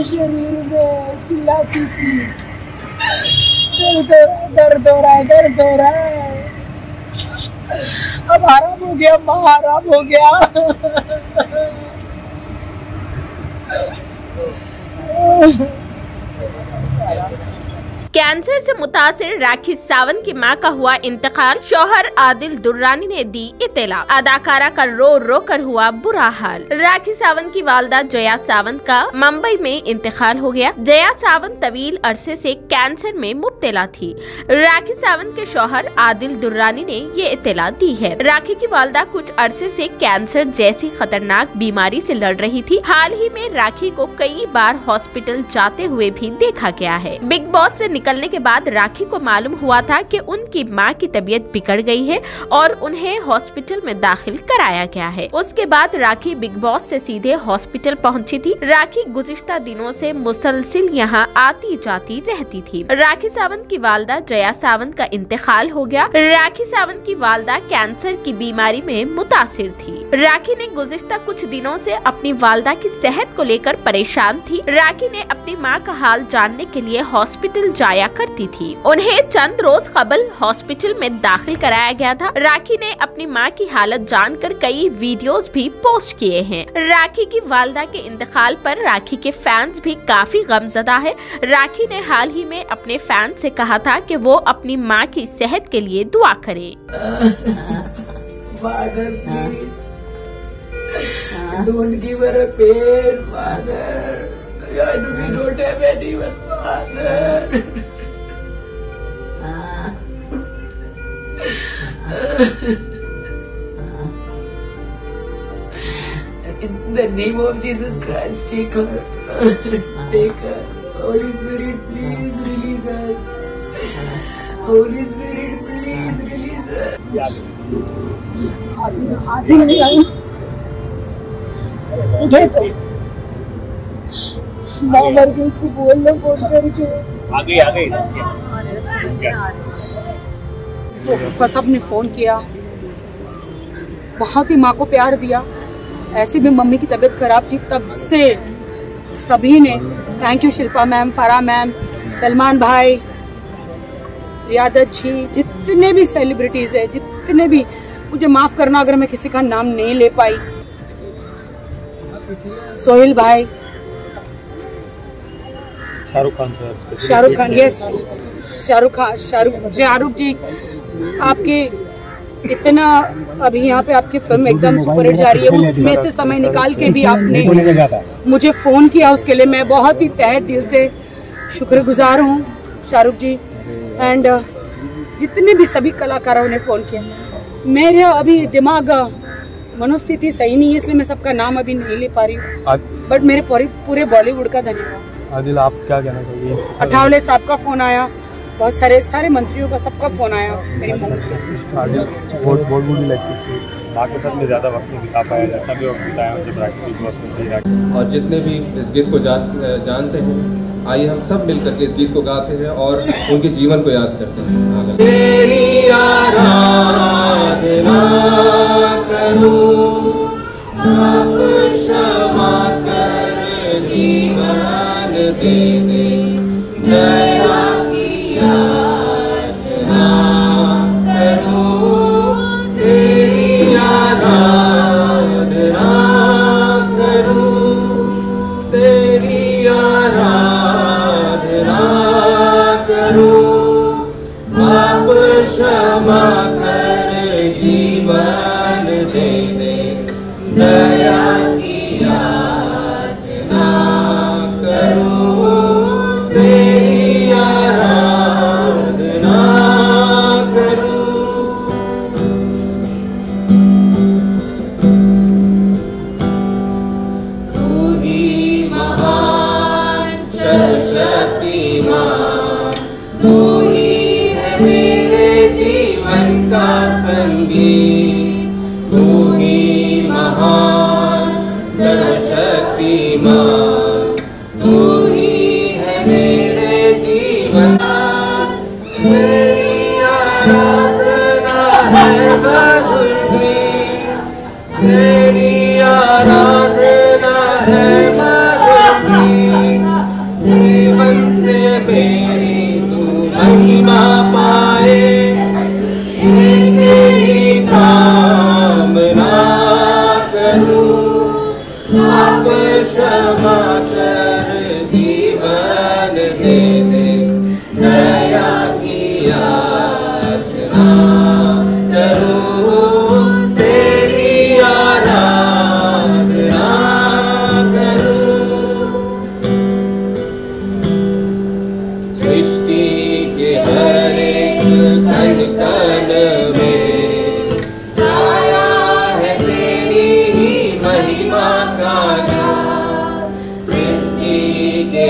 शरीर में चिल्लाती थी, दर्द हो रहा है। अब आराम हो गया माँ, आराम हो गया। कैंसर से मुतासिर राखी सावंत की मां का हुआ इंतकाल, शौहर आदिल दुर्रानी ने दी इत्तला। अदाकारा का रो रो कर हुआ बुरा हाल। राखी सावंत की वालदा जया सावंत का मुंबई में इंतकाल हो गया। जया सावंत तवील अरसे से कैंसर में मुब्तला थी। राखी सावंत के शौहर आदिल दुर्रानी ने ये इत्तला दी है। राखी की वालदा कुछ अरसे से कैंसर जैसी खतरनाक बीमारी से लड़ रही थी। हाल ही में राखी को कई बार हॉस्पिटल जाते हुए भी देखा गया है। बिग बॉस से निकलने के बाद राखी को मालूम हुआ था कि उनकी मां की तबीयत बिगड़ गई है और उन्हें हॉस्पिटल में दाखिल कराया गया है। उसके बाद राखी बिग बॉस से सीधे हॉस्पिटल पहुंची थी। राखी गुज़िश्ता दिनों से मुसलसिल यहां आती जाती रहती थी। राखी सावंत की वालदा जया सावंत का इंतकाल हो गया। राखी सावंत की वालदा कैंसर की बीमारी में मुतासिर थी। राखी ने गुज़िश्ता कुछ दिनों से अपनी वालदा की सेहत को लेकर परेशान थी। राखी ने अपनी मां का हाल जानने के लिए हॉस्पिटल जाया करती थी। उन्हें चंद रोज कबल हॉस्पिटल में दाखिल कराया गया था। राखी ने अपनी मां की हालत जानकर कई वीडियोस भी पोस्ट किए हैं। राखी की वालदा के इंतकाल पर राखी के फैंस भी काफी गमज़दा है। राखी ने हाल ही में अपने फैंस से कहा था कि वो अपनी मां की सेहत के लिए दुआ करें। Father, please. Don't give her a pain, Father. We don't have anyone, Father. In the name of Jesus Christ, take her. Take her. Holy Spirit, please release her. Holy Spirit, please release her. आदि नहीं आई। माँ मर गई, इसको बोल लो phone करके। आ गई। सब ने फोन किया, बहुत ही माँ को प्यार दिया। ऐसे भी मम्मी की तबीयत खराब थी, तब से सभी ने थैंक यू। शिल्पा मैम, फरा मैम, सलमान भाई, रियादत जी, जितने भी सेलिब्रिटीज है, जितने भी, मुझे माफ करना अगर मैं किसी का नाम नहीं ले पाई। सोहेल भाई, शाहरुख खान, यस, शाहरुख जी, आपके इतना अभी यहाँ पे आपकी फिल्म एकदम सुपरहिट जा रही है, उसमें से समय निकाल के भी आपने मुझे फोन किया, उसके लिए मैं बहुत ही तहे दिल से शुक्रगुजार हूँ शाहरुख जी। एंड जितने भी सभी कलाकारों ने फ़ोन किया। मेरा अभी दिमाग मनोस्थिति सही नहीं है, इसलिए मैं सबका नाम अभी नहीं ले पा रही हूँ, बट मेरे पूरे बॉलीवुड का धन्यवाद। आदिल, आप क्या कहना चाहिए? अठावले साहब का फ़ोन आया, बहुत सारे मंत्रियों का, सबका फ़ोन आया। माँ के साथ में ज़्यादा वक्त नहीं बिता पाया जाता, भी वक्त बिताया जब राखी बिग बॉस में थी। और जितने भी इस गीत को जानते हैं, आइए हम सब मिलकर के इस गीत को गाते हैं और उनके जीवन को याद करते हैं। तेरी आराधना करूं, आप क्षमा कर जीवन दे दे, दया की याचना करूं, तेरी आराधना करूं, तेरी आराधना आप क्षमा कर जीवन दे दे, दया की याचना करूं, तेरी आराधना करूं। तू ही महान सर्वशक्तिमान, तू मेरे जीवन का संगी, तू ही महान सर्वशक्तिमान, तू ही है मेरे जीवन। तेरी आराधना है मधुर, तेरी आराधना है मधुर।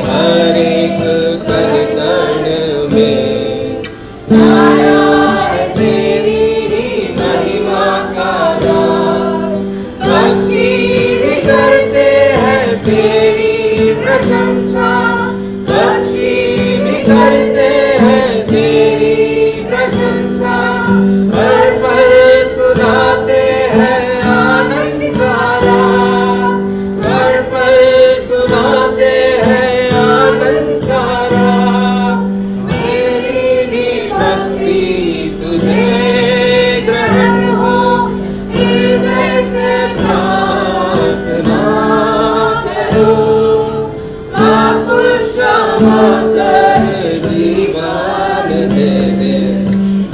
हर एक कण में छाया है तेरी ही महिमा का राज। पक्षी भी करते हैं तेरी प्रशंसा, पक्षी भी करते हैं तेरी प्रशंसा। हर पल सुनाते हैं आनंद का राग, हर पल सुनाते हैं आनंद का राग। मेरी भी भक्ति तुझे ग्रहण हो, हृदय से प्रार्थना करो। आप क्षमा कर जीवन दे दे,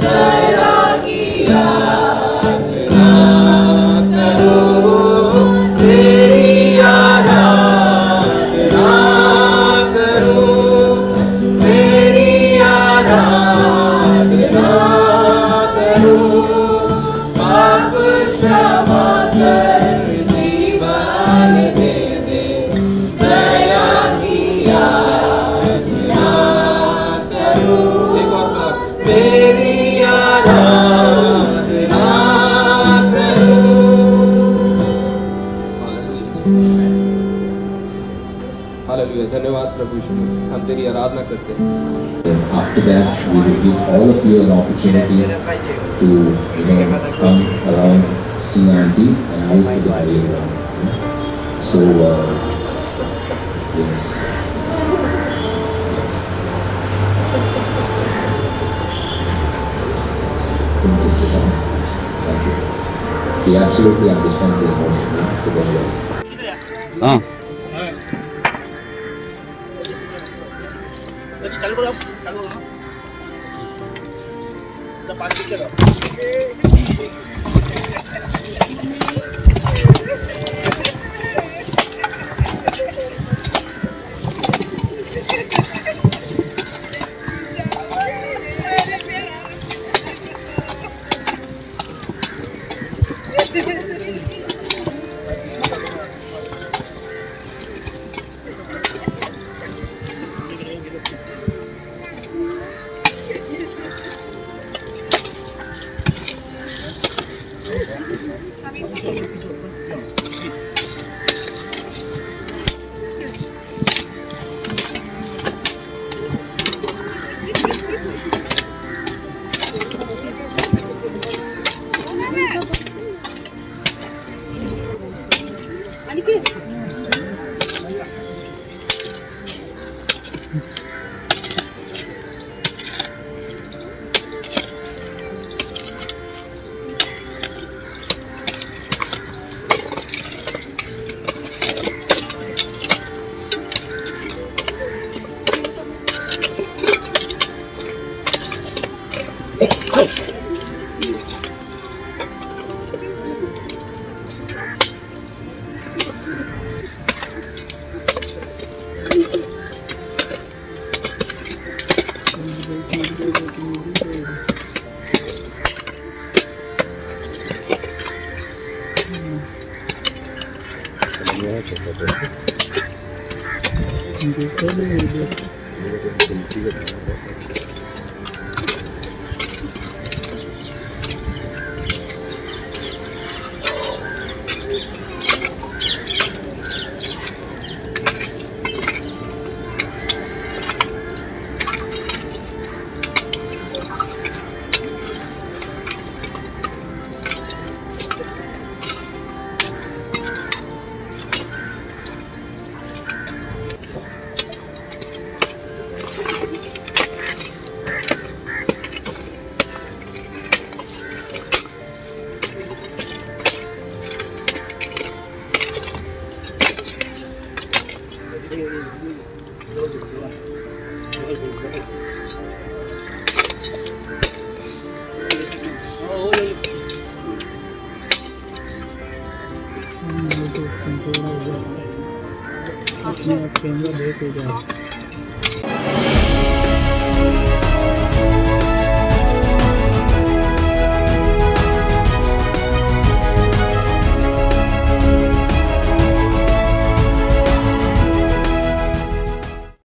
दया की याचना करो। तेरी आराधना करो, तेरी आराधना करो। पाप क्षमा कर जीवन दे दे, दया की याचना करो। एक और बार, तेरी आराधना करो। हालेलुया, धन्यवाद प्रभु यीशु मसीह, हम तेरी आराधना करते हैं। After that, we will give all of you an opportunity to come around, see Auntie, and move to the playground. So, yes. Come to sit down. Thank you. We absolutely understand the emotion for the world. Camera बहुत हो जाए।